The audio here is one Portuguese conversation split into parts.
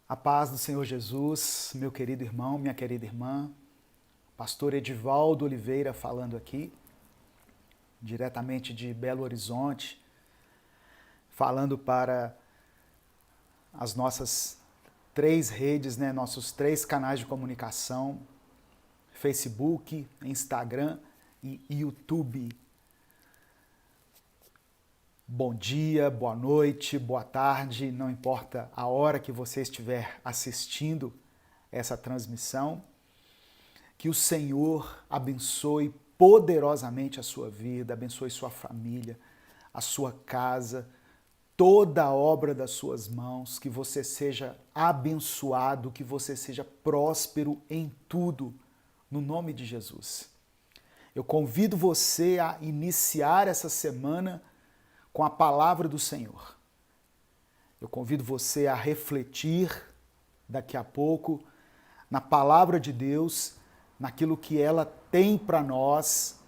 A paz do Senhor Jesus, meu querido irmão, minha querida irmã, pastor Edivaldo Oliveira falando aqui, diretamente de Belo Horizonte, falando para as nossas três redes, nossos três canais de comunicação, Facebook, Instagram e YouTube. Bom dia, boa noite, boa tarde, não importa a hora que você estiver assistindo essa transmissão, que o Senhor abençoe poderosamente a sua vida, abençoe sua família, a sua casa, toda a obra das suas mãos, que você seja abençoado, que você seja próspero em tudo, no nome de Jesus. Eu convido você a iniciar essa semana com a palavra do Senhor. Eu convido você a refletir daqui a pouco na palavra de Deus, naquilo que ela tem para nós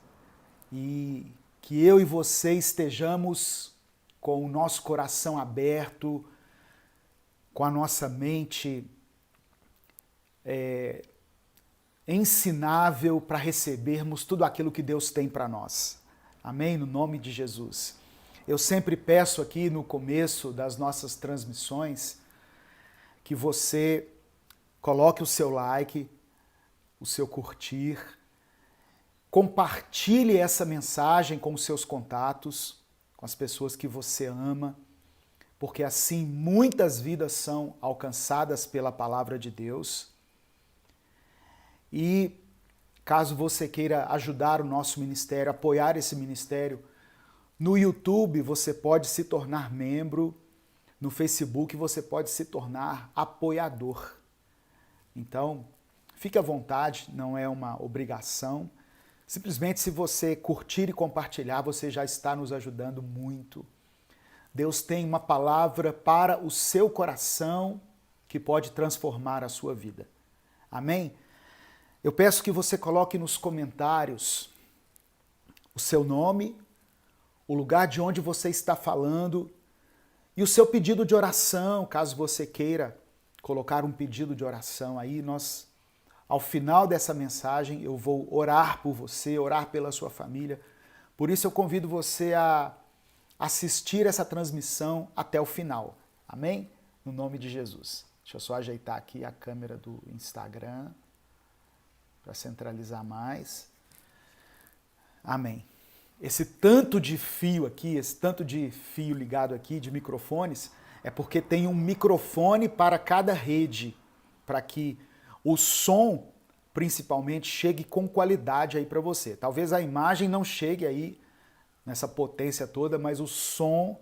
e que eu e você estejamos com o nosso coração aberto, com a nossa mente ensinável para recebermos tudo aquilo que Deus tem para nós. Amém? No nome de Jesus. Eu sempre peço aqui no começo das nossas transmissões que você coloque o seu like, o seu curtir, compartilhe essa mensagem com os seus contatos, com as pessoas que você ama, porque assim muitas vidas são alcançadas pela palavra de Deus. E caso você queira ajudar o nosso ministério, apoiar esse ministério, no YouTube você pode se tornar membro, no Facebook você pode se tornar apoiador. Então, fique à vontade, não é uma obrigação. Simplesmente se você curtir e compartilhar, você já está nos ajudando muito. Deus tem uma palavra para o seu coração que pode transformar a sua vida. Amém? Eu peço que você coloque nos comentários o seu nome, o lugar de onde você está falando e o seu pedido de oração, caso você queira colocar um pedido de oração aí. Ao final dessa mensagem, eu vou orar por você, orar pela sua família. Por isso eu convido você a assistir essa transmissão até o final. Amém? No nome de Jesus. Deixa eu só ajeitar aqui a câmera do Instagram para centralizar mais. Amém. Esse tanto de fio aqui, esse tanto de fio ligado aqui, de microfones, é porque tem um microfone para cada rede, para que o som, principalmente, chegue com qualidade aí para você. Talvez a imagem não chegue aí nessa potência toda, mas o som,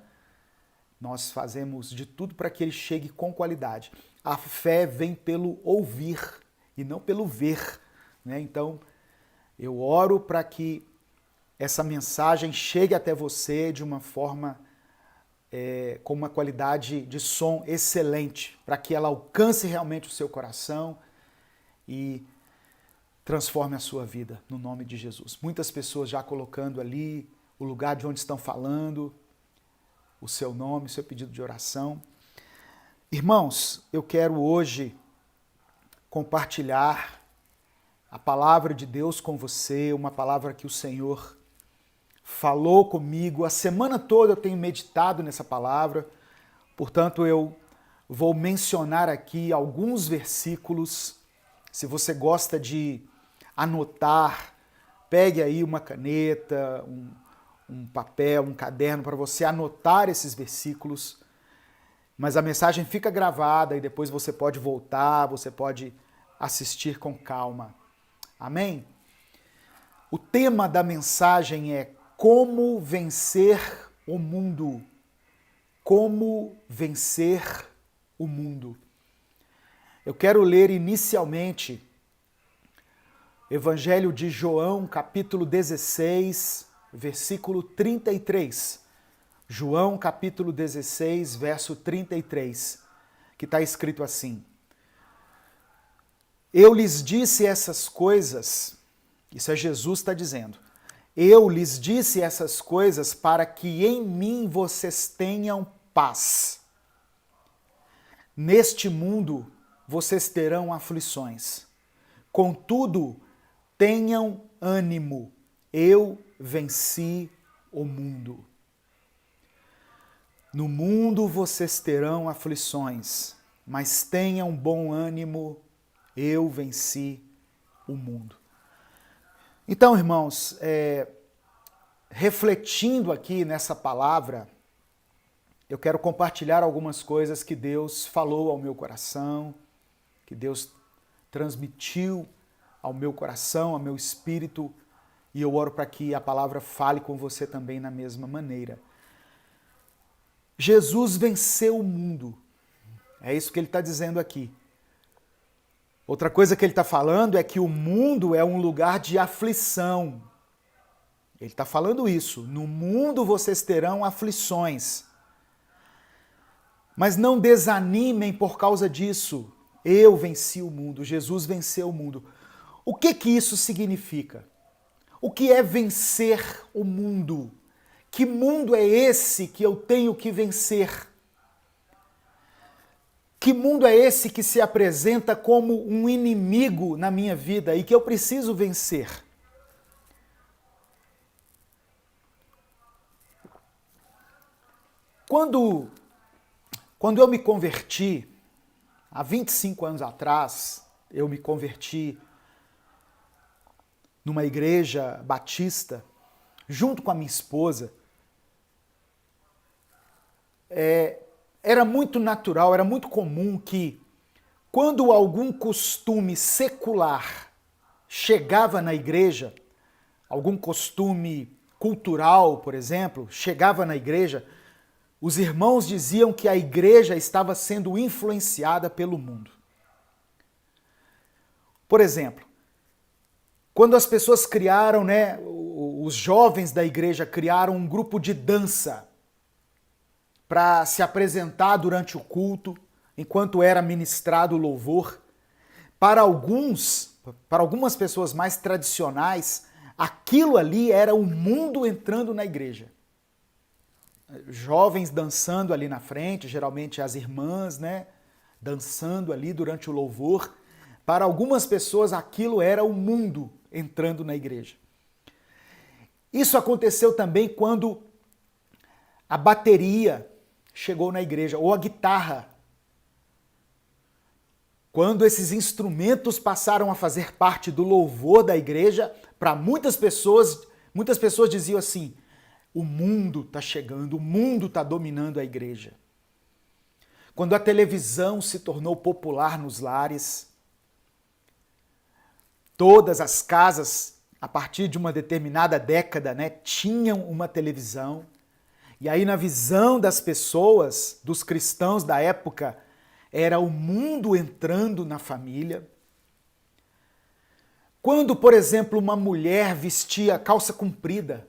nós fazemos de tudo para que ele chegue com qualidade. A fé vem pelo ouvir e não pelo ver, né? Então, eu oro para que essa mensagem chegue até você de uma forma, com uma qualidade de som excelente, para que ela alcance realmente o seu coração e transforme a sua vida, no nome de Jesus. Muitas pessoas já colocando ali o lugar de onde estão falando, o seu nome, o seu pedido de oração. Irmãos, eu quero hoje compartilhar a palavra de Deus com você, uma palavra que o Senhor falou comigo. A semana toda eu tenho meditado nessa palavra, portanto eu vou mencionar aqui alguns versículos. Se você gosta de anotar, pegue aí uma caneta, um papel, um caderno para você anotar esses versículos. Mas a mensagem fica gravada e depois você pode voltar, você pode assistir com calma. Amém? O tema da mensagem é como vencer o mundo. Como vencer o mundo. Eu quero ler inicialmente Evangelho de João, capítulo 16, versículo 33. João, capítulo 16, verso 33, que está escrito assim: Eu lhes disse essas coisas, isso é Jesus está dizendo, eu lhes disse essas coisas para que em mim vocês tenham paz. neste mundo vocês terão aflições. Contudo, tenham ânimo, eu venci o mundo. No mundo vocês terão aflições, mas tenham bom ânimo, eu venci o mundo. Então, irmãos, refletindo aqui nessa palavra, eu quero compartilhar algumas coisas que Deus falou ao meu coração, que Deus transmitiu ao meu coração, ao meu espírito, e eu oro para que a palavra fale com você também na mesma maneira. Jesus venceu o mundo. É isso que ele está dizendo aqui. Outra coisa que ele está falando é que o mundo é um lugar de aflição. Ele está falando isso. No mundo vocês terão aflições. Mas não desanimem por causa disso. Eu venci o mundo. Jesus venceu o mundo. O que isso significa? O que é vencer o mundo? Que mundo é esse que eu tenho que vencer? Que mundo é esse que se apresenta como um inimigo na minha vida e que eu preciso vencer? Quando eu me converti, há 25 anos atrás, eu me converti numa igreja batista, junto com a minha esposa. Era muito natural, era muito comum que, quando algum costume secular chegava na igreja, algum costume cultural, por exemplo, chegava na igreja, os irmãos diziam que a igreja estava sendo influenciada pelo mundo. Por exemplo, quando as pessoas criaram, os jovens da igreja criaram um grupo de dança para se apresentar durante o culto, enquanto era ministrado o louvor. Para algumas pessoas mais tradicionais, aquilo ali era o mundo entrando na igreja. Jovens dançando ali na frente, geralmente as irmãs, dançando ali durante o louvor. Para algumas pessoas aquilo era o mundo entrando na igreja. Isso aconteceu também quando a bateria chegou na igreja, ou a guitarra. Quando esses instrumentos passaram a fazer parte do louvor da igreja, para muitas pessoas diziam assim: o mundo está chegando, o mundo está dominando a igreja. Quando a televisão se tornou popular nos lares, todas as casas, a partir de uma determinada década, tinham uma televisão. E aí, na visão das pessoas, dos cristãos da época, era o mundo entrando na família. Quando, por exemplo, uma mulher vestia calça comprida,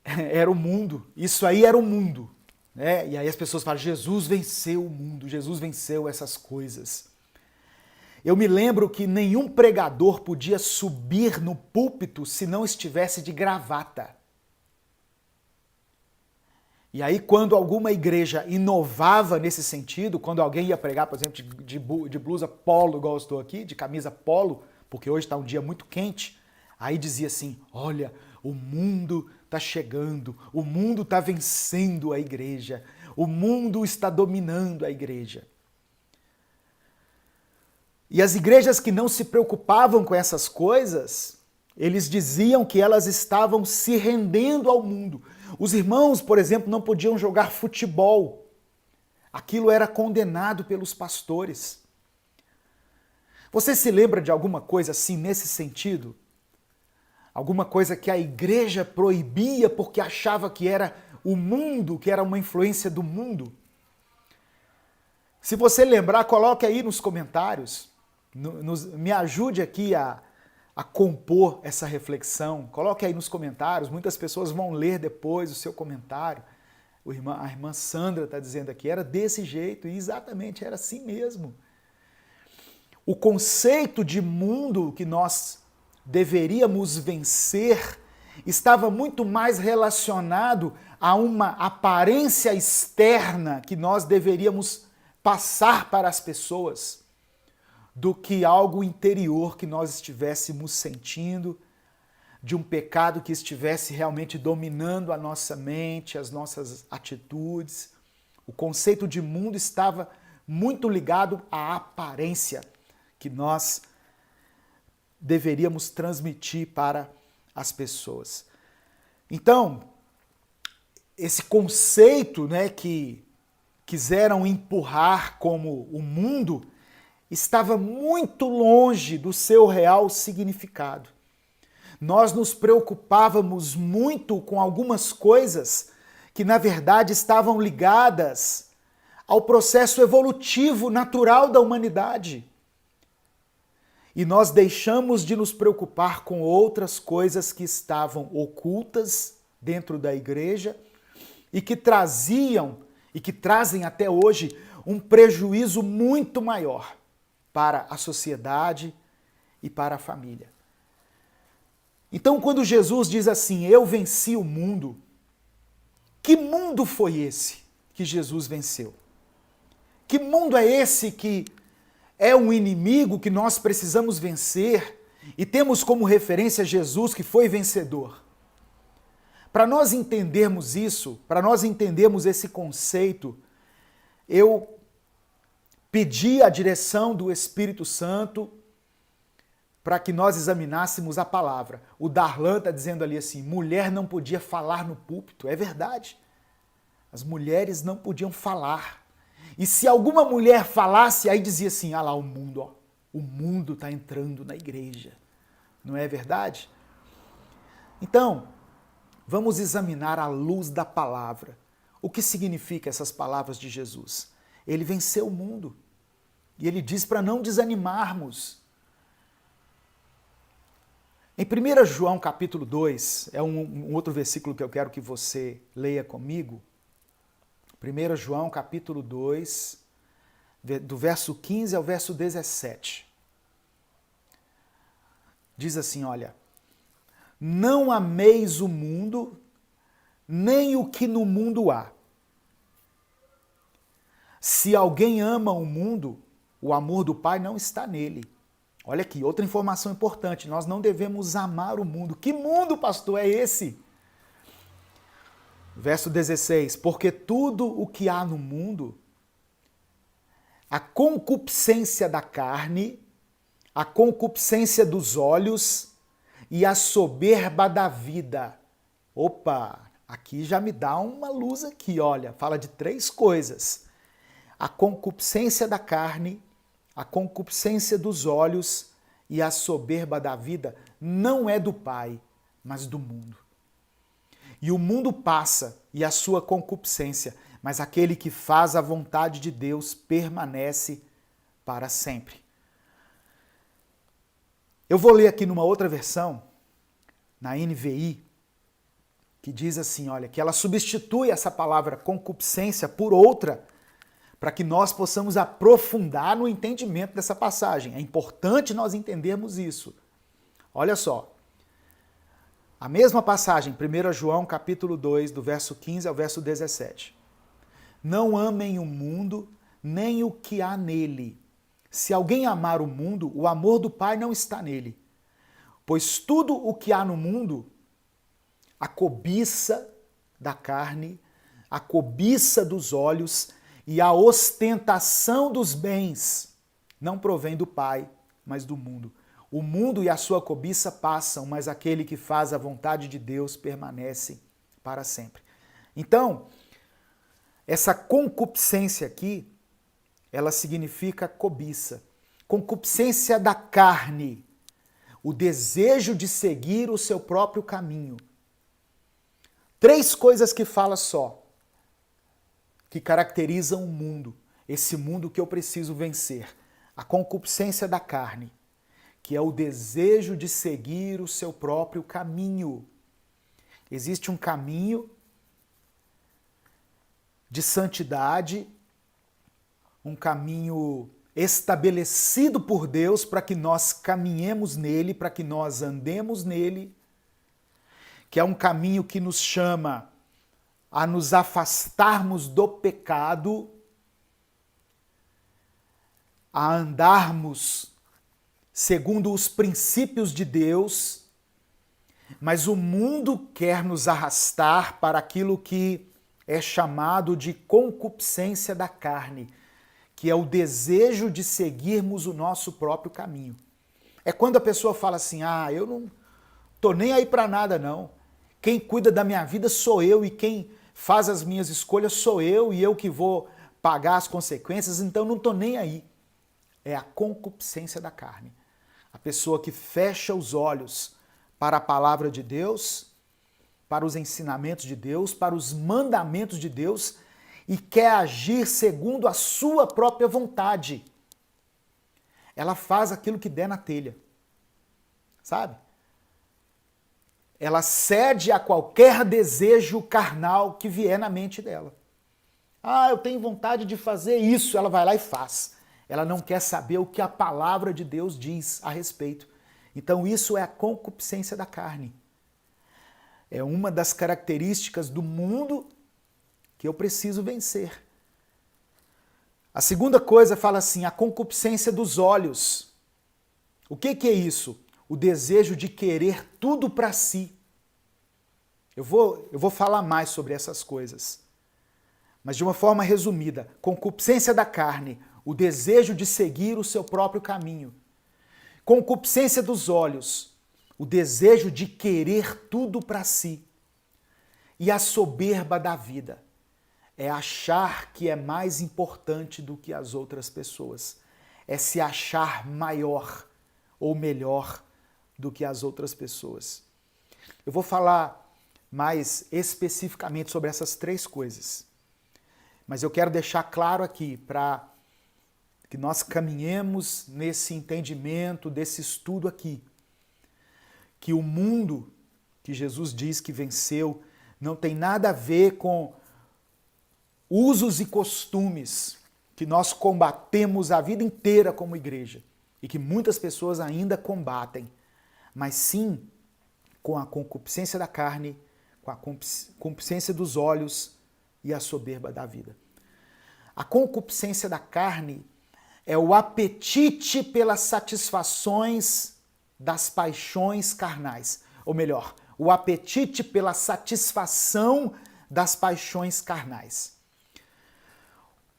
era o mundo, isso aí era o mundo. E aí as pessoas falam: Jesus venceu o mundo, Jesus venceu essas coisas. Eu me lembro que nenhum pregador podia subir no púlpito se não estivesse de gravata. E aí, quando alguma igreja inovava nesse sentido, quando alguém ia pregar, por exemplo, de blusa polo, igual eu estou aqui, de camisa polo, porque hoje está um dia muito quente, aí dizia assim: olha, o mundo está chegando, o mundo está vencendo a igreja, o mundo está dominando a igreja. E as igrejas que não se preocupavam com essas coisas, eles diziam que elas estavam se rendendo ao mundo. Os irmãos, por exemplo, não podiam jogar futebol. Aquilo era condenado pelos pastores. Você se lembra de alguma coisa assim nesse sentido? Alguma coisa que a igreja proibia porque achava que era o mundo, que era uma influência do mundo? Se você lembrar, coloque aí nos comentários. Me ajude aqui a compor essa reflexão. Coloque aí nos comentários, muitas pessoas vão ler depois o seu comentário. A irmã Sandra está dizendo aqui, era desse jeito, e exatamente era assim mesmo. O conceito de mundo que nós deveríamos vencer estava muito mais relacionado a uma aparência externa que nós deveríamos passar para as pessoas do que algo interior que nós estivéssemos sentindo, de um pecado que estivesse realmente dominando a nossa mente, as nossas atitudes. O conceito de mundo estava muito ligado à aparência que nós deveríamos transmitir para as pessoas. Então, esse conceito, né, que quiseram empurrar como o mundo estava muito longe do seu real significado. Nós nos preocupávamos muito com algumas coisas que, na verdade, estavam ligadas ao processo evolutivo natural da humanidade. E nós deixamos de nos preocupar com outras coisas que estavam ocultas dentro da igreja e que traziam, e que trazem até hoje, um prejuízo muito maior para a sociedade e para a família. Então, quando Jesus diz assim, eu venci o mundo, que mundo foi esse que Jesus venceu? Que mundo é esse que é um inimigo que nós precisamos vencer e temos como referência Jesus, que foi vencedor? Para nós entendermos isso, para nós entendermos esse conceito, eu pedi a direção do Espírito Santo para que nós examinássemos a palavra. O Darlan está dizendo ali assim, mulher não podia falar no púlpito. É verdade. As mulheres não podiam falar. E se alguma mulher falasse, aí dizia assim, ah lá o mundo, ó, o mundo está entrando na igreja. Não é verdade? Então, vamos examinar à luz da palavra. O que significa essas palavras de Jesus? Ele venceu o mundo. E ele diz para não desanimarmos. Em 1 João capítulo 2, é um outro versículo que eu quero que você leia comigo. 1 João capítulo 2, do verso 15 ao verso 17. Diz assim, olha, não ameis o mundo, nem o que no mundo há. Se alguém ama o mundo, o amor do Pai não está nele. Olha aqui, outra informação importante, nós não devemos amar o mundo. Que mundo, pastor, é esse? Verso 16, porque tudo o que há no mundo, a concupiscência da carne, a concupiscência dos olhos e a soberba da vida. Opa, aqui já me dá uma luz aqui, olha, fala de 3 coisas. A concupiscência da carne, a concupiscência dos olhos e a soberba da vida não é do Pai, mas do mundo. E o mundo passa e a sua concupiscência, mas aquele que faz a vontade de Deus permanece para sempre. Eu vou ler aqui numa outra versão, na NVI, que diz assim, olha, que ela substitui essa palavra concupiscência por outra, para que nós possamos aprofundar no entendimento dessa passagem. É importante nós entendermos isso. Olha só, a mesma passagem, 1 João capítulo 2, do verso 15 ao verso 17. Não amem o mundo, nem o que há nele. Se alguém amar o mundo, o amor do Pai não está nele. Pois tudo o que há no mundo, a cobiça da carne, a cobiça dos olhos e a ostentação dos bens não provém do Pai, mas do mundo. O mundo e a sua cobiça passam, mas aquele que faz a vontade de Deus permanece para sempre. Então, essa concupiscência aqui, ela significa cobiça. Concupiscência da carne, o desejo de seguir o seu próprio caminho. 3 coisas que fala só, que caracterizam o mundo, esse mundo que eu preciso vencer. A concupiscência da carne, que é o desejo de seguir o seu próprio caminho. Existe um caminho de santidade, um caminho estabelecido por Deus para que nós caminhemos nele, para que nós andemos nele, que é um caminho que nos chama a nos afastarmos do pecado, a andarmos segundo os princípios de Deus, mas o mundo quer nos arrastar para aquilo que é chamado de concupiscência da carne, que é o desejo de seguirmos o nosso próprio caminho. É quando a pessoa fala assim, eu não tô nem aí para nada não, quem cuida da minha vida sou eu e quem faz as minhas escolhas sou eu e eu que vou pagar as consequências, então não tô nem aí. É a concupiscência da carne. A pessoa que fecha os olhos para a palavra de Deus, para os ensinamentos de Deus, para os mandamentos de Deus e quer agir segundo a sua própria vontade. Ela faz aquilo que der na telha, sabe? Ela cede a qualquer desejo carnal que vier na mente dela. Eu tenho vontade de fazer isso, ela vai lá e faz. Ela não quer saber o que a palavra de Deus diz a respeito. Então isso é a concupiscência da carne. É uma das características do mundo que eu preciso vencer. A segunda coisa fala assim, a concupiscência dos olhos. O que é isso? O desejo de querer tudo para si. Eu vou falar mais sobre essas coisas. Mas de uma forma resumida, concupiscência da carne, o desejo de seguir o seu próprio caminho. Concupiscência dos olhos, o desejo de querer tudo para si. E a soberba da vida é achar que é mais importante do que as outras pessoas. É se achar maior ou melhor do que as outras pessoas. Eu vou falar mais especificamente sobre essas três coisas. Mas eu quero deixar claro aqui para que nós caminhemos nesse entendimento, desse estudo aqui, que o mundo que Jesus diz que venceu não tem nada a ver com usos e costumes que nós combatemos a vida inteira como igreja e que muitas pessoas ainda combatem, mas sim com a concupiscência da carne, com a concupiscência dos olhos e a soberba da vida. A concupiscência da carne é o apetite pelas satisfações das paixões carnais. Ou melhor, o apetite pela satisfação das paixões carnais.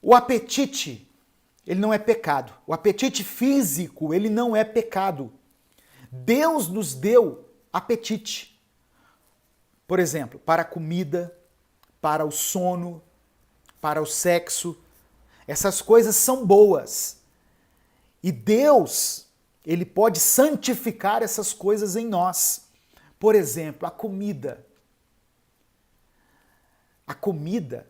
O apetite, ele não é pecado. O apetite físico, ele não é pecado. Deus nos deu apetite. Por exemplo, para a comida, para o sono, para o sexo. Essas coisas são boas. E Deus, ele pode santificar essas coisas em nós. Por exemplo, a comida. A comida,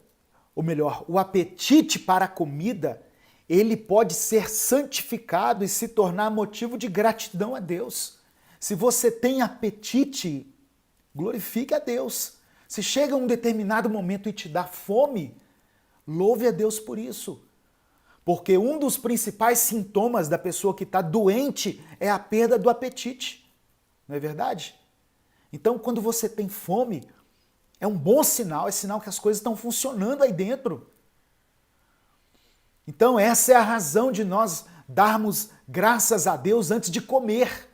ou melhor, o apetite para a comida, ele pode ser santificado e se tornar motivo de gratidão a Deus. Se você tem apetite, glorifique a Deus. Se chega um determinado momento e te dá fome, louve a Deus por isso. Porque um dos principais sintomas da pessoa que está doente é a perda do apetite. Não é verdade? Então, quando você tem fome, é um bom sinal, é sinal que as coisas estão funcionando aí dentro. Então, essa é a razão de nós darmos graças a Deus antes de comer.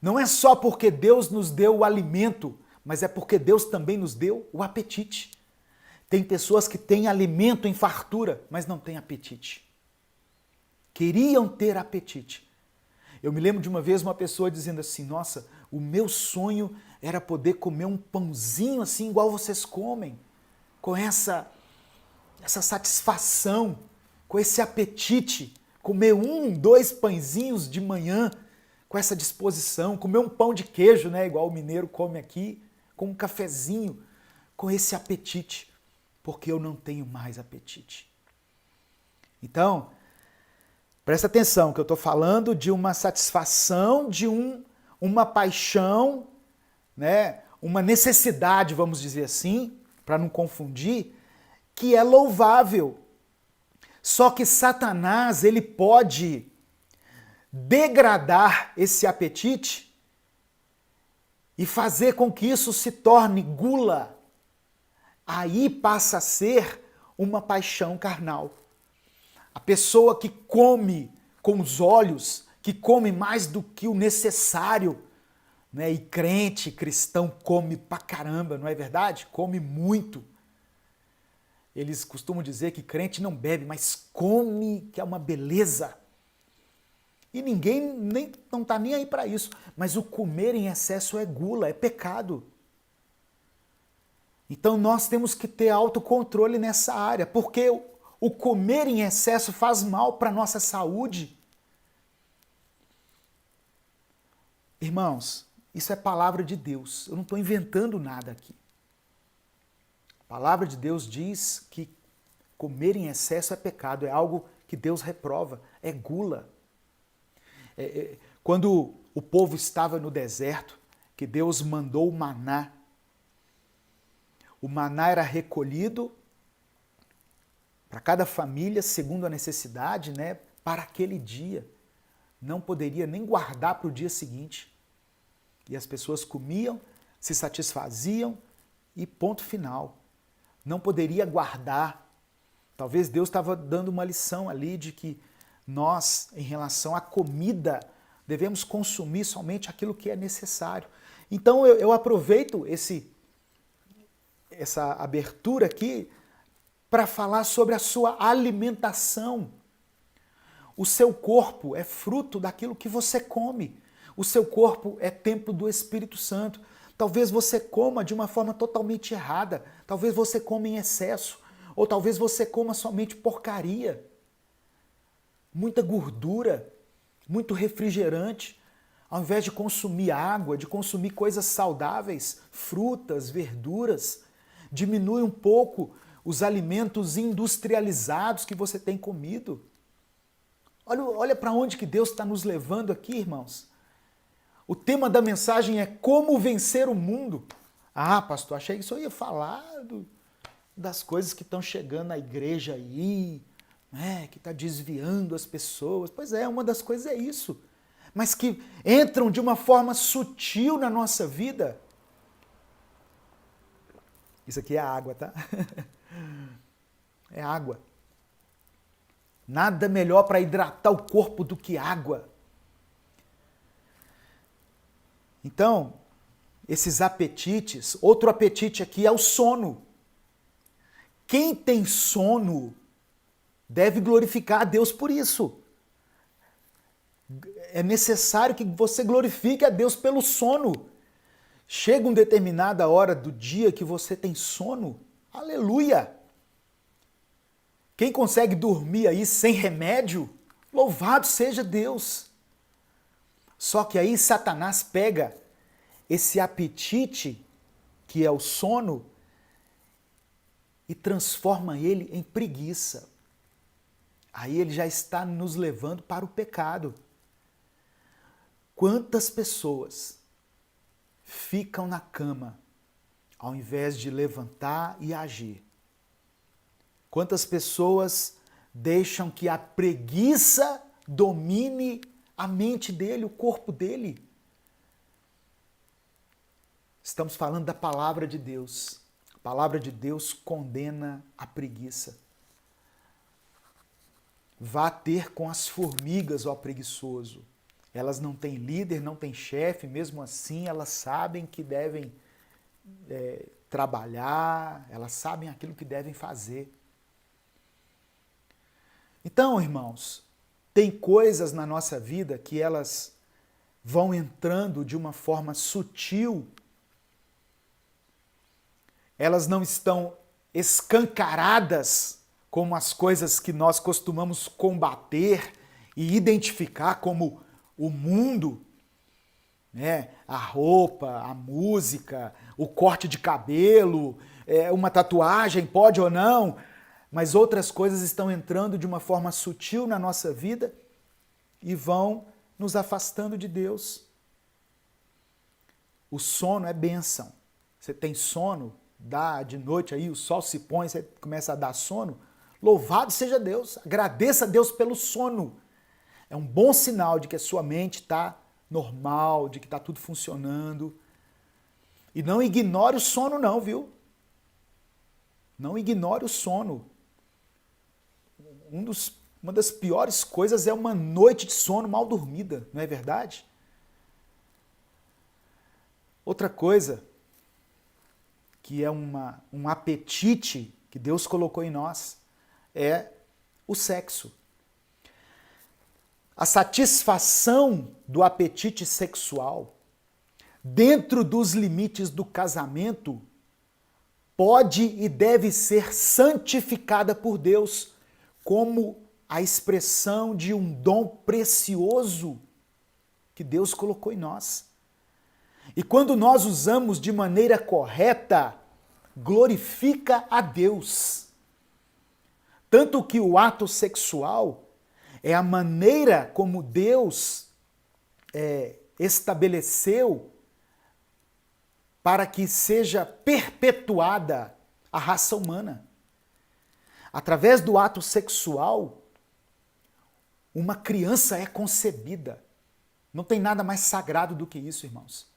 Não é só porque Deus nos deu o alimento, mas é porque Deus também nos deu o apetite. Tem pessoas que têm alimento em fartura, mas não têm apetite. Queriam ter apetite. Eu me lembro de uma vez uma pessoa dizendo assim, nossa, o meu sonho era poder comer um pãozinho assim, igual vocês comem, com essa satisfação, com esse apetite, comer 1, 2 pãezinhos de manhã, com essa disposição, comer um pão de queijo, né, igual o mineiro come aqui, com um cafezinho, com esse apetite. Porque eu não tenho mais apetite. Então, presta atenção que eu estou falando de uma satisfação, de uma paixão, né? Uma necessidade, vamos dizer assim, para não confundir, que é louvável. Só que Satanás, ele pode degradar esse apetite e fazer com que isso se torne gula. aí passa a ser uma paixão carnal. A pessoa que come com os olhos, que come mais do que o necessário, né? E crente, cristão, come pra caramba, não é verdade? Come muito. Eles costumam dizer que crente não bebe, mas come, que é uma beleza. E ninguém não está nem aí para isso. Mas o comer em excesso é gula, é pecado. Então nós temos que ter autocontrole nessa área, porque o comer em excesso faz mal para a nossa saúde. Irmãos, isso é palavra de Deus. Eu não estou inventando nada aqui. A palavra de Deus diz que comer em excesso é pecado, é algo que Deus reprova, é gula. Quando o povo estava no deserto, que Deus mandou o maná era recolhido para cada família, segundo a necessidade, né, para aquele dia. Não poderia nem guardar para o dia seguinte. E as pessoas comiam, se satisfaziam e ponto final. Não poderia guardar. Talvez Deus estava dando uma lição ali de que nós, em relação à comida, devemos consumir somente aquilo que é necessário. Então eu aproveito essa abertura aqui para falar sobre a sua alimentação. O seu corpo é fruto daquilo que você come. O seu corpo é templo do Espírito Santo. Talvez você coma de uma forma totalmente errada. Talvez você coma em excesso. Ou talvez você coma somente porcaria. Muita gordura, muito refrigerante. Ao invés de consumir água, de consumir coisas saudáveis, frutas, verduras, diminui um pouco os alimentos industrializados que você tem comido. Olha para onde que Deus está nos levando aqui, irmãos. O tema da mensagem é como vencer o mundo. Ah, pastor, achei que isso ia falar das coisas que estão chegando na igreja aí, né, que está desviando as pessoas. Pois é, uma das coisas é isso. Mas que entram de uma forma sutil na nossa vida. Isso aqui é água, tá? É água. Nada melhor para hidratar o corpo do que água. Então, esses apetites, outro apetite aqui é o sono. Quem tem sono deve glorificar a Deus por isso. É necessário que você glorifique a Deus pelo sono. Chega uma determinada hora do dia que você tem sono, aleluia! Quem consegue dormir aí sem remédio, louvado seja Deus. Só que aí Satanás pega esse apetite, que é o sono, e transforma ele em preguiça. Aí ele já está nos levando para o pecado. Quantas pessoas ficam na cama ao invés de levantar e agir? Quantas pessoas deixam que a preguiça domine a mente dele, o corpo dele? Estamos falando da palavra de Deus. A palavra de Deus condena a preguiça. Vá ter com as formigas, ó preguiçoso. Elas não têm líder, não têm chefe, mesmo assim elas sabem que devem trabalhar, elas sabem aquilo que devem fazer. Então, irmãos, tem coisas na nossa vida que elas vão entrando de uma forma sutil. Elas não estão escancaradas como as coisas que nós costumamos combater e identificar como o mundo, né? A roupa, a música, o corte de cabelo, uma tatuagem, pode ou não, mas outras coisas estão entrando de uma forma sutil na nossa vida e vão nos afastando de Deus. O sono é bênção. Você tem sono, dá de noite aí, o sol se põe, você começa a dar sono. Louvado seja Deus, agradeça a Deus pelo sono. É um bom sinal de que a sua mente está normal, de que está tudo funcionando. E não ignore o sono não, viu? Não ignore o sono. Uma das piores coisas é uma noite de sono mal dormida, não é verdade? Outra coisa que é um apetite que Deus colocou em nós é o sexo. A satisfação do apetite sexual dentro dos limites do casamento pode e deve ser santificada por Deus como a expressão de um dom precioso que Deus colocou em nós. E quando nós usamos de maneira correta, glorifica a Deus. Tanto que o ato sexual é a maneira como Deus estabeleceu para que seja perpetuada a raça humana. Através do ato sexual, uma criança é concebida. Não tem nada mais sagrado do que isso, irmãos.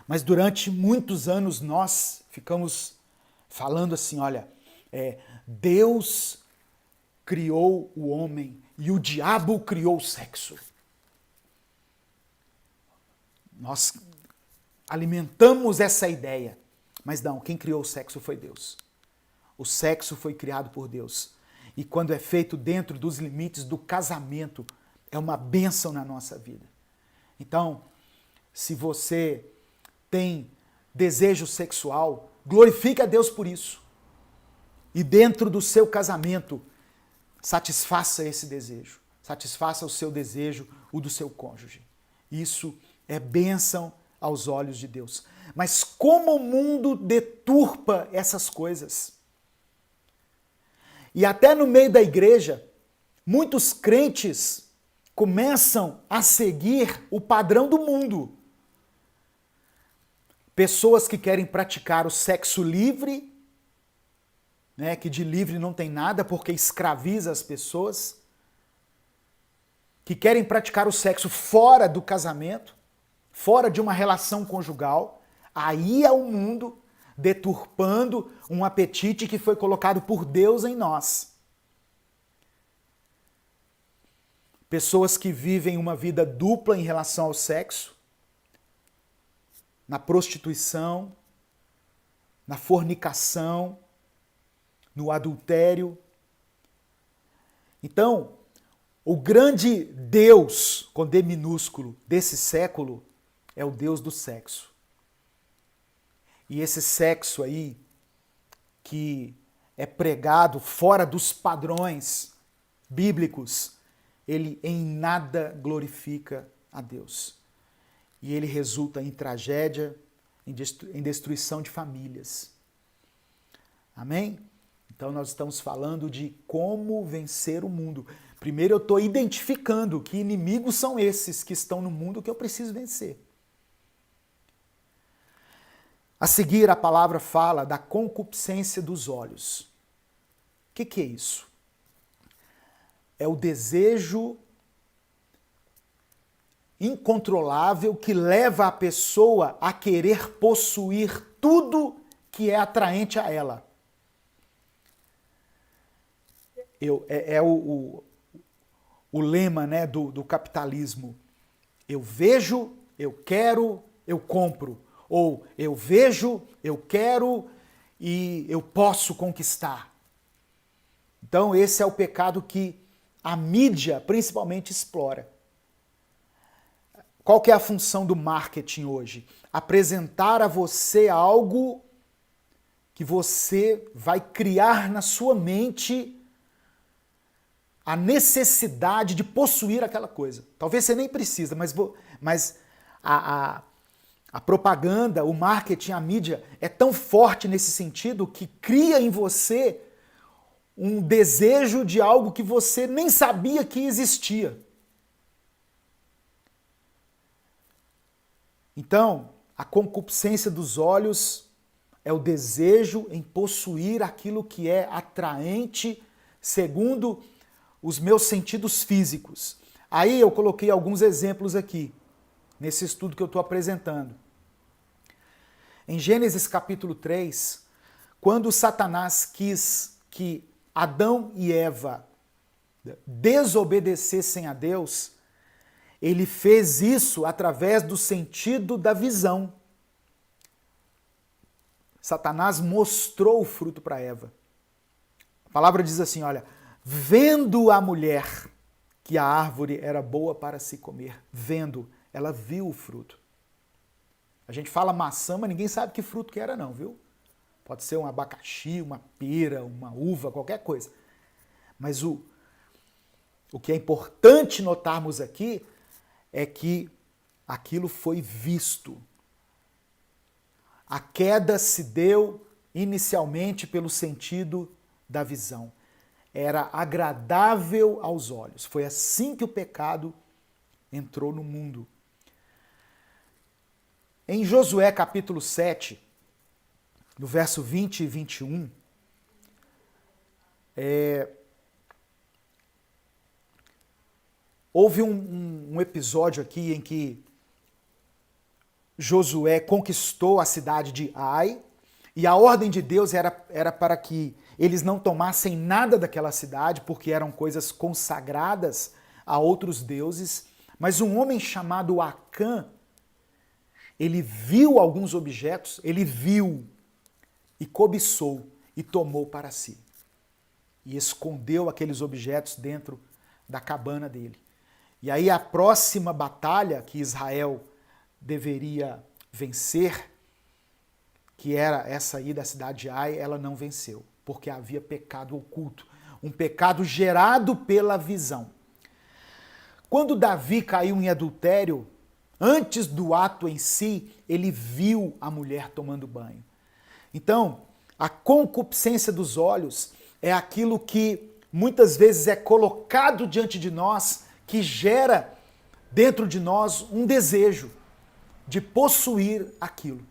Mas durante muitos anos nós ficamos falando assim, olha, Deus criou o homem e o diabo criou o sexo. Nós alimentamos essa ideia, mas não, quem criou o sexo foi Deus. O sexo foi criado por Deus. E quando é feito dentro dos limites do casamento, é uma bênção na nossa vida. Então, se você tem desejo sexual, glorifique a Deus por isso. E dentro do seu casamento, satisfaça esse desejo. Satisfaça o seu desejo, o do seu cônjuge. Isso é bênção aos olhos de Deus. Mas como o mundo deturpa essas coisas? E até no meio da igreja, muitos crentes começam a seguir o padrão do mundo. Pessoas que querem praticar o sexo livre, né, que de livre não tem nada porque escraviza as pessoas, que querem praticar o sexo fora do casamento, fora de uma relação conjugal, aí é o mundo deturpando um apetite que foi colocado por Deus em nós. Pessoas que vivem uma vida dupla em relação ao sexo, na prostituição, na fornicação, no adultério. Então, o grande Deus, com D minúsculo, desse século é o Deus do sexo. E esse sexo aí, que é pregado fora dos padrões bíblicos, ele em nada glorifica a Deus. E ele resulta em tragédia, em destruição de famílias. Amém? Então nós estamos falando de como vencer o mundo. Primeiro eu estou identificando que inimigos são esses que estão no mundo que eu preciso vencer. A seguir, a palavra fala da concupiscência dos olhos. O que é isso? É o desejo incontrolável que leva a pessoa a querer possuir tudo que é atraente a ela. O lema, né, do capitalismo. Eu vejo, eu quero, eu compro. Ou eu vejo, eu quero e eu posso conquistar. Então esse é o pecado que a mídia principalmente explora. Qual que é a função do marketing hoje? Apresentar a você algo que você vai criar na sua mente a necessidade de possuir aquela coisa. Talvez você nem precisa, mas a propaganda, o marketing, a mídia é tão forte nesse sentido que cria em você um desejo de algo que você nem sabia que existia. Então, a concupiscência dos olhos é o desejo em possuir aquilo que é atraente segundo os meus sentidos físicos. Aí eu coloquei alguns exemplos aqui, nesse estudo que eu estou apresentando. Em Gênesis capítulo 3, quando Satanás quis que Adão e Eva desobedecessem a Deus, ele fez isso através do sentido da visão. Satanás mostrou o fruto para Eva. A palavra diz assim, olha, vendo a mulher que a árvore era boa para se comer, vendo, ela viu o fruto. A gente fala maçã, mas ninguém sabe que fruto que era não, viu? Pode ser um abacaxi, uma pera, uma uva, qualquer coisa. Mas o que é importante notarmos aqui é que aquilo foi visto. A queda se deu inicialmente pelo sentido da visão. Era agradável aos olhos. Foi assim que o pecado entrou no mundo. Em Josué capítulo 7, no verso 20 e 21, houve um episódio aqui em que Josué conquistou a cidade de Ai, e a ordem de Deus era para que eles não tomassem nada daquela cidade, porque eram coisas consagradas a outros deuses, mas um homem chamado Acã, ele viu alguns objetos, ele viu e cobiçou e tomou para si. E escondeu aqueles objetos dentro da cabana dele. E aí a próxima batalha que Israel deveria vencer, que era essa aí da cidade de Ai, ela não venceu, porque havia pecado oculto, um pecado gerado pela visão. Quando Davi caiu em adultério, antes do ato em si, ele viu a mulher tomando banho. Então, a concupiscência dos olhos é aquilo que muitas vezes é colocado diante de nós, que gera dentro de nós um desejo de possuir aquilo.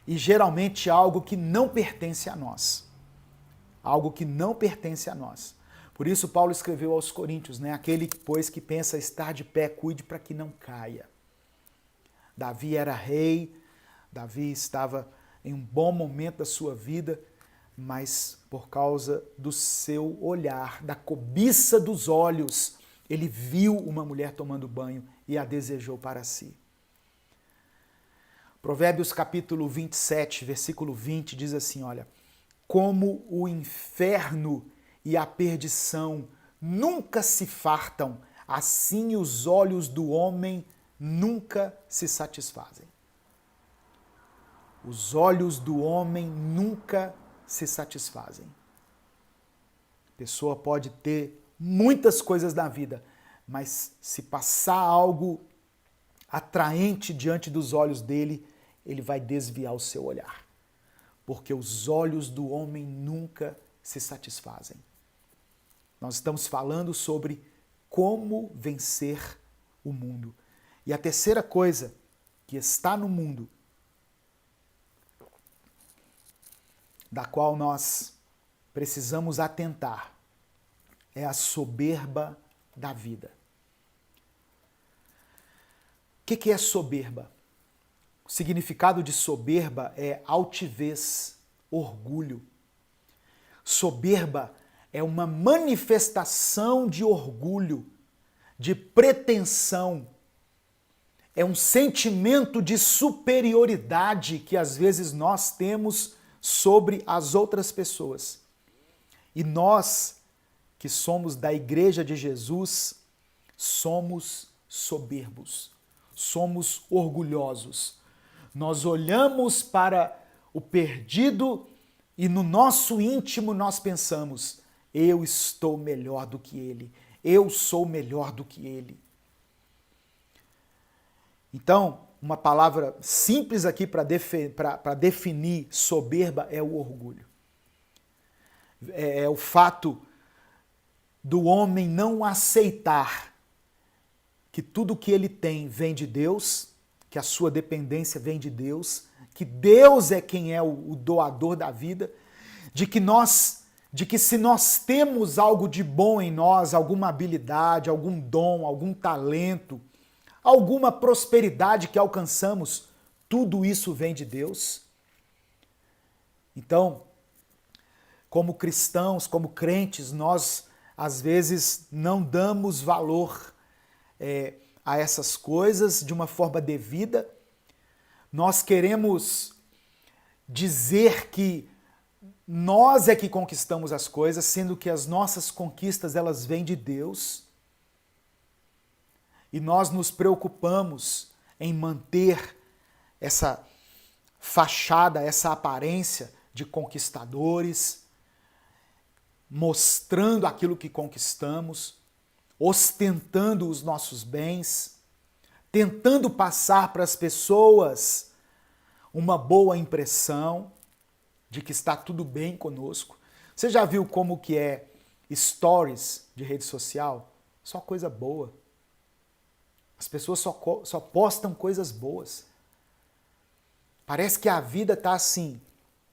E geralmente algo que não pertence a nós. Algo que não pertence a nós. Por isso Paulo escreveu aos Coríntios, né? Aquele, pois, que pensa estar de pé, cuide para que não caia. Davi era rei, Davi estava em um bom momento da sua vida, mas por causa do seu olhar, da cobiça dos olhos, ele viu uma mulher tomando banho e a desejou para si. Provérbios capítulo 27, versículo 20 diz assim, olha, como o inferno e a perdição nunca se fartam, assim os olhos do homem nunca se satisfazem. Os olhos do homem nunca se satisfazem. A pessoa pode ter muitas coisas na vida, mas se passar algo atraente diante dos olhos dele, ele vai desviar o seu olhar. Porque os olhos do homem nunca se satisfazem. Nós estamos falando sobre como vencer o mundo. E a terceira coisa que está no mundo, da qual nós precisamos atentar, é a soberba da vida. O que é soberba? O significado de soberba é altivez, orgulho. Soberba é uma manifestação de orgulho, de pretensão. É um sentimento de superioridade que às vezes nós temos sobre as outras pessoas. E nós, que somos da Igreja de Jesus, somos soberbos, somos orgulhosos. Nós olhamos para o perdido e no nosso íntimo nós pensamos, eu estou melhor do que ele, eu sou melhor do que ele. Então, uma palavra simples aqui para definir soberba é o orgulho. É o fato do homem não aceitar que tudo que ele tem vem de Deus, que a sua dependência vem de Deus, que Deus é quem é o doador da vida, de que se nós temos algo de bom em nós, alguma habilidade, algum dom, algum talento, alguma prosperidade que alcançamos, tudo isso vem de Deus. Então, como cristãos, como crentes, nós às vezes não damos valor a essas coisas de uma forma devida. Nós queremos dizer que nós é que conquistamos as coisas, sendo que as nossas conquistas elas vêm de Deus. E nós nos preocupamos em manter essa fachada, essa aparência de conquistadores, mostrando aquilo que conquistamos, ostentando os nossos bens, tentando passar para as pessoas uma boa impressão de que está tudo bem conosco. Você já viu como que é stories de rede social? Só coisa boa. As pessoas só postam coisas boas. Parece que a vida está assim,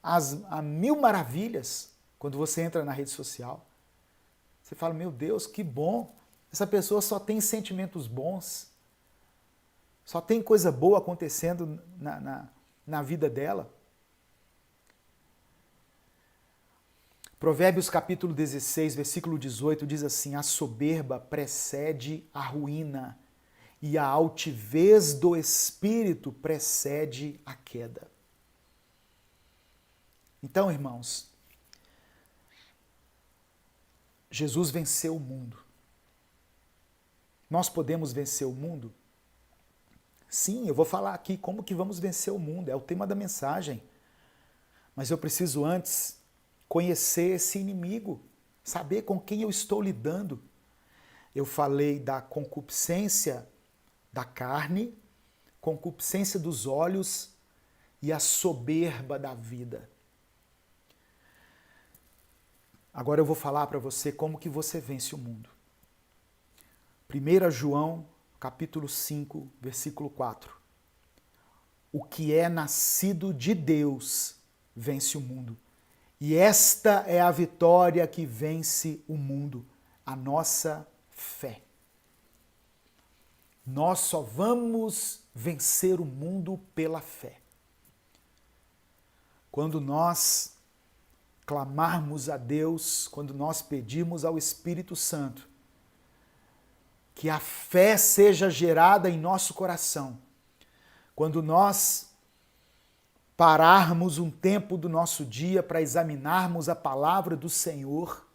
a mil maravilhas, quando você entra na rede social. Você fala, meu Deus, que bom. Essa pessoa só tem sentimentos bons. Só tem coisa boa acontecendo na vida dela. Provérbios capítulo 16, versículo 18 diz assim: a soberba precede a ruína e a altivez do espírito precede a queda. Então, irmãos, Jesus venceu o mundo. Nós podemos vencer o mundo? Sim, eu vou falar aqui como que vamos vencer o mundo, é o tema da mensagem. Mas eu preciso antes conhecer esse inimigo, saber com quem eu estou lidando. Eu falei da concupiscência da carne, concupiscência dos olhos e a soberba da vida. Agora eu vou falar para você como que você vence o mundo. 1 João, capítulo 5, versículo 4. O que é nascido de Deus vence o mundo. E esta é a vitória que vence o mundo, a nossa fé. Nós só vamos vencer o mundo pela fé. Quando nós clamarmos a Deus, quando nós pedirmos ao Espírito Santo que a fé seja gerada em nosso coração, quando nós pararmos um tempo do nosso dia para examinarmos a palavra do Senhor,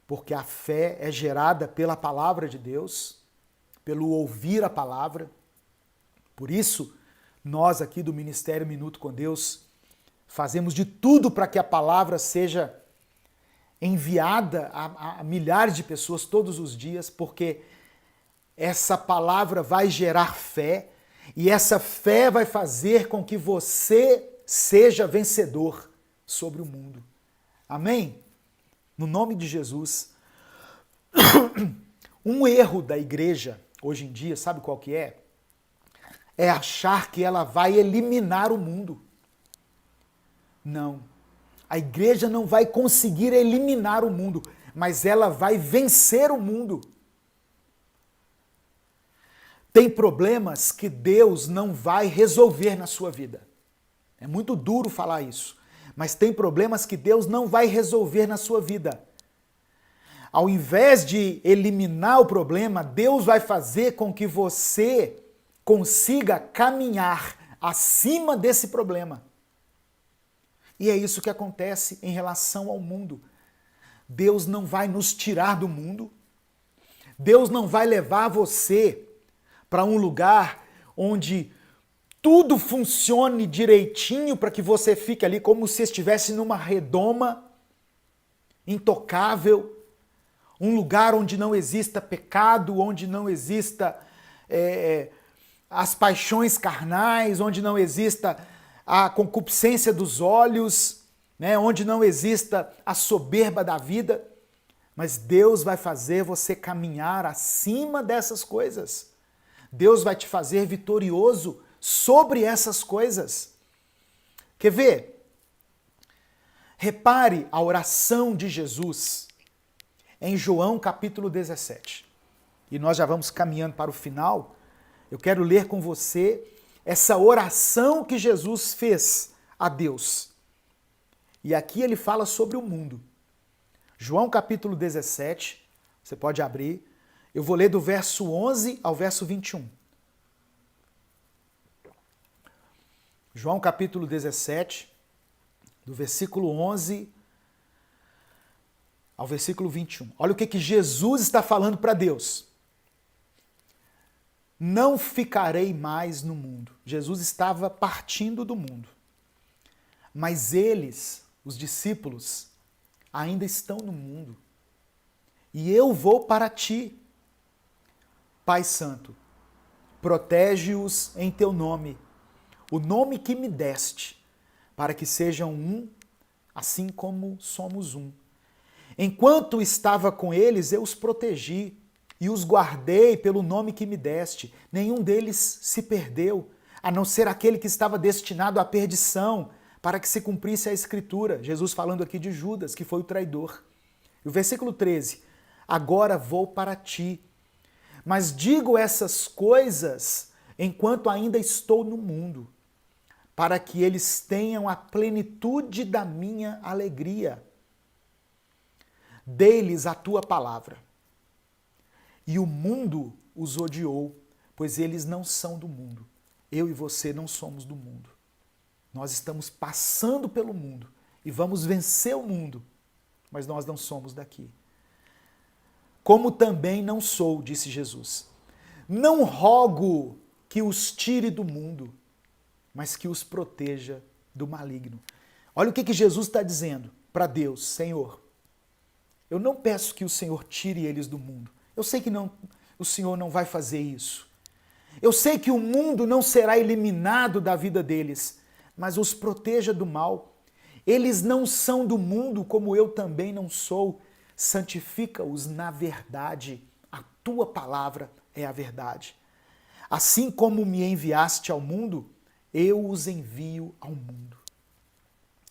porque a fé é gerada pela palavra de Deus, pelo ouvir a palavra. Por isso, nós aqui do Ministério Minuto com Deus fazemos de tudo para que a palavra seja enviada a milhares de pessoas todos os dias, porque essa palavra vai gerar fé e essa fé vai fazer com que você seja vencedor sobre o mundo. Amém? No nome de Jesus. Um erro da igreja hoje em dia, sabe qual que é? É achar que ela vai eliminar o mundo. Não. A igreja não vai conseguir eliminar o mundo, mas ela vai vencer o mundo. Tem problemas que Deus não vai resolver na sua vida. É muito duro falar isso, mas tem problemas que Deus não vai resolver na sua vida. Ao invés de eliminar o problema, Deus vai fazer com que você consiga caminhar acima desse problema. E é isso que acontece em relação ao mundo. Deus não vai nos tirar do mundo. Deus não vai levar você para um lugar onde tudo funcione direitinho para que você fique ali como se estivesse numa redoma intocável, um lugar onde não exista pecado, onde não exista as paixões carnais, onde não exista a concupiscência dos olhos, né, onde não exista a soberba da vida. Mas Deus vai fazer você caminhar acima dessas coisas. Deus vai te fazer vitorioso sobre essas coisas. Quer ver? Repare a oração de Jesus em João capítulo 17. E nós já vamos caminhando para o final. Eu quero ler com você essa oração que Jesus fez a Deus. E aqui ele fala sobre o mundo. João capítulo 17, você pode abrir. Eu vou ler do verso 11 ao verso 21. João capítulo 17, do versículo 11 ao versículo 21. Olha o que Jesus está falando para Deus. Não ficarei mais no mundo. Jesus estava partindo do mundo. Mas eles, os discípulos, ainda estão no mundo. E eu vou para ti. Pai Santo, protege-os em teu nome, o nome que me deste, para que sejam um, assim como somos um. Enquanto estava com eles, eu os protegi e os guardei pelo nome que me deste. Nenhum deles se perdeu, a não ser aquele que estava destinado à perdição, para que se cumprisse a Escritura. Jesus falando aqui de Judas, que foi o traidor. E o versículo 13, agora vou para ti, mas digo essas coisas enquanto ainda estou no mundo, para que eles tenham a plenitude da minha alegria. Dei-lhes a tua palavra, e o mundo os odiou, pois eles não são do mundo. Eu e você não somos do mundo. Nós estamos passando pelo mundo e vamos vencer o mundo, mas nós não somos daqui. Como também não sou, disse Jesus. Não rogo que os tire do mundo, mas que os proteja do maligno. Olha o que Jesus está dizendo para Deus: Senhor, eu não peço que o Senhor tire eles do mundo. Eu sei que o Senhor não vai fazer isso. Eu sei que o mundo não será eliminado da vida deles, mas os proteja do mal. Eles não são do mundo, como eu também não sou. Santifica-os na verdade. A tua palavra é a verdade. Assim como me enviaste ao mundo, eu os envio ao mundo.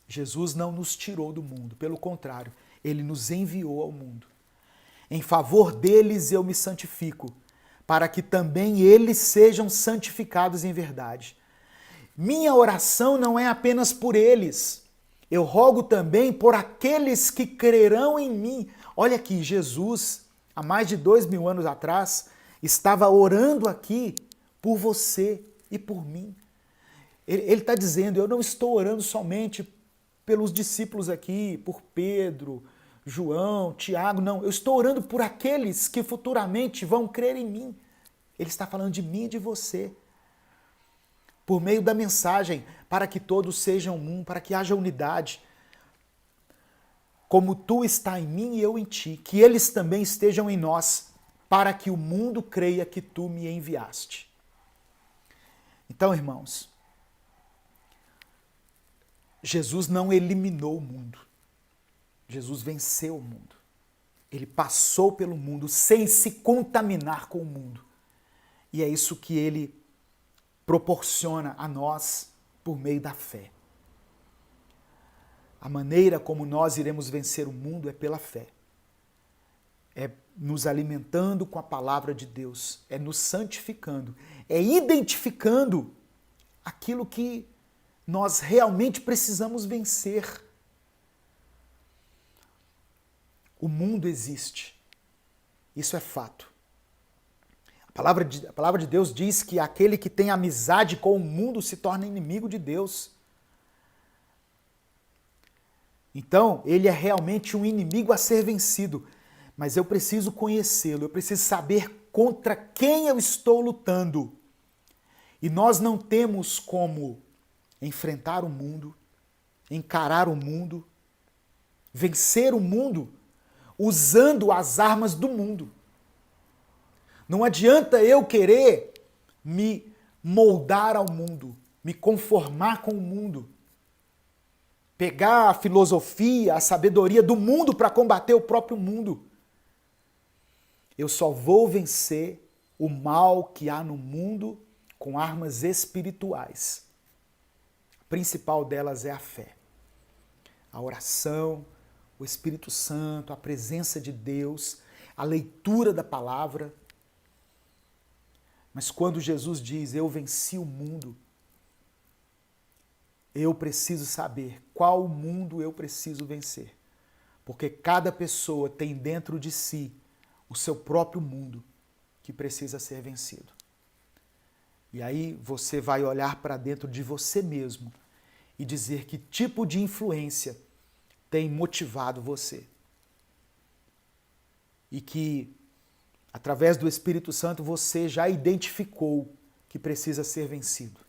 Jesus não nos tirou do mundo, pelo contrário, ele nos enviou ao mundo. Em favor deles eu me santifico, para que também eles sejam santificados em verdade. Minha oração não é apenas por eles. Eu rogo também por aqueles que crerão em mim. Olha aqui, Jesus, há mais de 2000 anos atrás, estava orando aqui por você e por mim. Ele está dizendo, eu não estou orando somente pelos discípulos aqui, por Pedro, João, Tiago, não. Eu estou orando por aqueles que futuramente vão crer em mim. Ele está falando de mim e de você. Por meio da mensagem, para que todos sejam um, para que haja unidade. Como tu está em mim e eu em ti, que eles também estejam em nós, para que o mundo creia que tu me enviaste. Então, irmãos, Jesus não eliminou o mundo. Jesus venceu o mundo. Ele passou pelo mundo sem se contaminar com o mundo. E é isso que ele proporciona a nós por meio da fé. A maneira como nós iremos vencer o mundo é pela fé. É nos alimentando com a palavra de Deus, é nos santificando, é identificando aquilo que nós realmente precisamos vencer. O mundo existe. Isso é fato. A palavra de Deus diz que aquele que tem amizade com o mundo se torna inimigo de Deus. Então, ele é realmente um inimigo a ser vencido. Mas eu preciso conhecê-lo, eu preciso saber contra quem eu estou lutando. E nós não temos como enfrentar o mundo, encarar o mundo, vencer o mundo usando as armas do mundo. Não adianta eu querer me moldar ao mundo, me conformar com o mundo, pegar a filosofia, a sabedoria do mundo para combater o próprio mundo. Eu só vou vencer o mal que há no mundo com armas espirituais. A principal delas é a fé, a oração, o Espírito Santo, a presença de Deus, a leitura da palavra. Mas quando Jesus diz, eu venci o mundo, eu preciso saber qual mundo eu preciso vencer. Porque cada pessoa tem dentro de si o seu próprio mundo que precisa ser vencido. E aí você vai olhar para dentro de você mesmo e dizer que tipo de influência tem motivado você. E que, através do Espírito Santo, você já identificou que precisa ser vencido.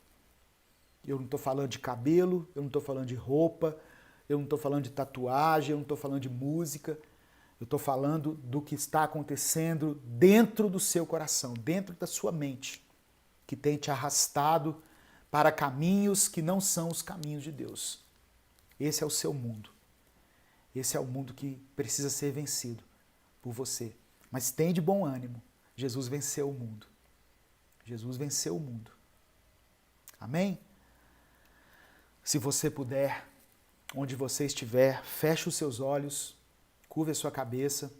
Eu não estou falando de cabelo, eu não estou falando de roupa, eu não estou falando de tatuagem, eu não estou falando de música. Eu estou falando do que está acontecendo dentro do seu coração, dentro da sua mente, que tem te arrastado para caminhos que não são os caminhos de Deus. Esse é o seu mundo. Esse é o mundo que precisa ser vencido por você. Mas tem de bom ânimo. Jesus venceu o mundo. Jesus venceu o mundo. Amém? Se você puder, onde você estiver, feche os seus olhos, curve a sua cabeça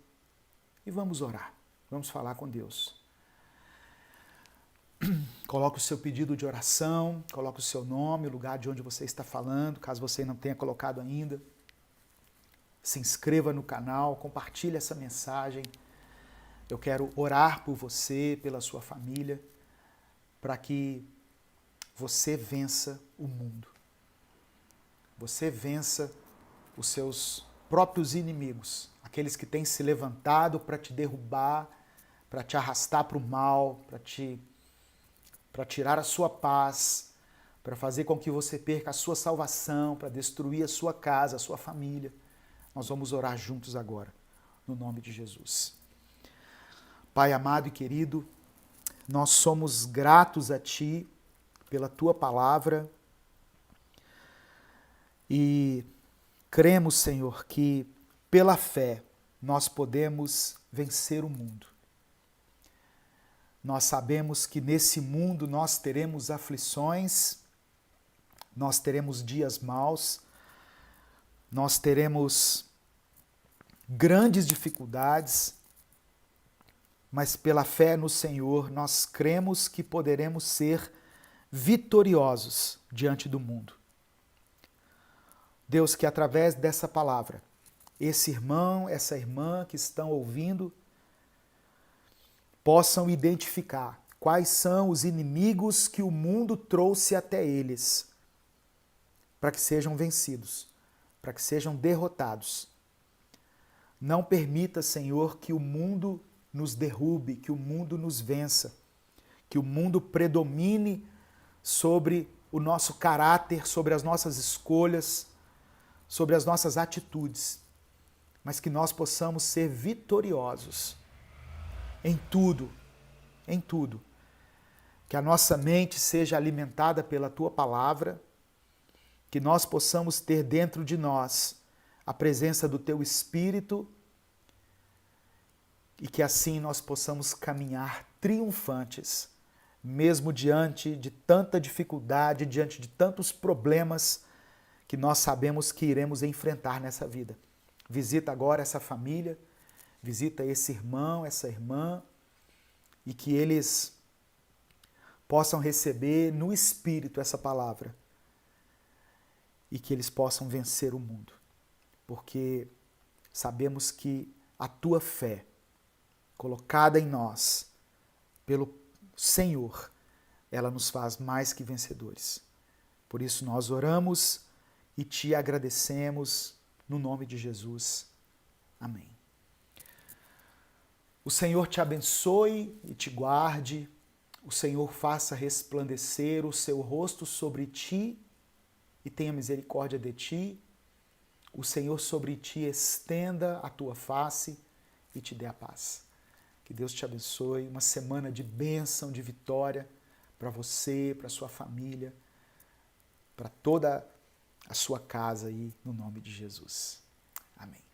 e vamos orar. Vamos falar com Deus. Coloque o seu pedido de oração, coloque o seu nome, o lugar de onde você está falando, caso você não tenha colocado ainda. Se inscreva no canal, compartilhe essa mensagem. Eu quero orar por você, pela sua família, para que você vença o mundo. Você vença os seus próprios inimigos, aqueles que têm se levantado para te derrubar, para te arrastar para o mal, para tirar a sua paz, para fazer com que você perca a sua salvação, para destruir a sua casa, a sua família. Nós vamos orar juntos agora, no nome de Jesus. Pai amado e querido, nós somos gratos a Ti pela Tua palavra e cremos, Senhor, que pela fé nós podemos vencer o mundo. Nós sabemos que nesse mundo nós teremos aflições, nós teremos dias maus, nós teremos grandes dificuldades, mas pela fé no Senhor nós cremos que poderemos ser vitoriosos diante do mundo. Deus, que através dessa palavra, esse irmão, essa irmã que estão ouvindo, possam identificar quais são os inimigos que o mundo trouxe até eles, para que sejam vencidos, para que sejam derrotados. Não permita, Senhor, que o mundo nos derrube, que o mundo nos vença, que o mundo predomine sobre o nosso caráter, sobre as nossas escolhas, sobre as nossas atitudes, mas que nós possamos ser vitoriosos em tudo, em tudo. Que a nossa mente seja alimentada pela Tua palavra, que nós possamos ter dentro de nós a presença do Teu Espírito e que assim nós possamos caminhar triunfantes, mesmo diante de tanta dificuldade, diante de tantos problemas que nós sabemos que iremos enfrentar nessa vida. Visita agora essa família, visita esse irmão, essa irmã, e que eles possam receber no Espírito essa palavra e que eles possam vencer o mundo, porque sabemos que a Tua fé, colocada em nós pelo Senhor, ela nos faz mais que vencedores. Por isso nós oramos e Te agradecemos no nome de Jesus. Amém. O Senhor te abençoe e te guarde. O Senhor faça resplandecer o seu rosto sobre ti e tenha misericórdia de ti. O Senhor sobre ti estenda a tua face e te dê a paz. Que Deus te abençoe. Uma semana de bênção, de vitória para você, para sua família, para toda a sua casa aí, no nome de Jesus. Amém.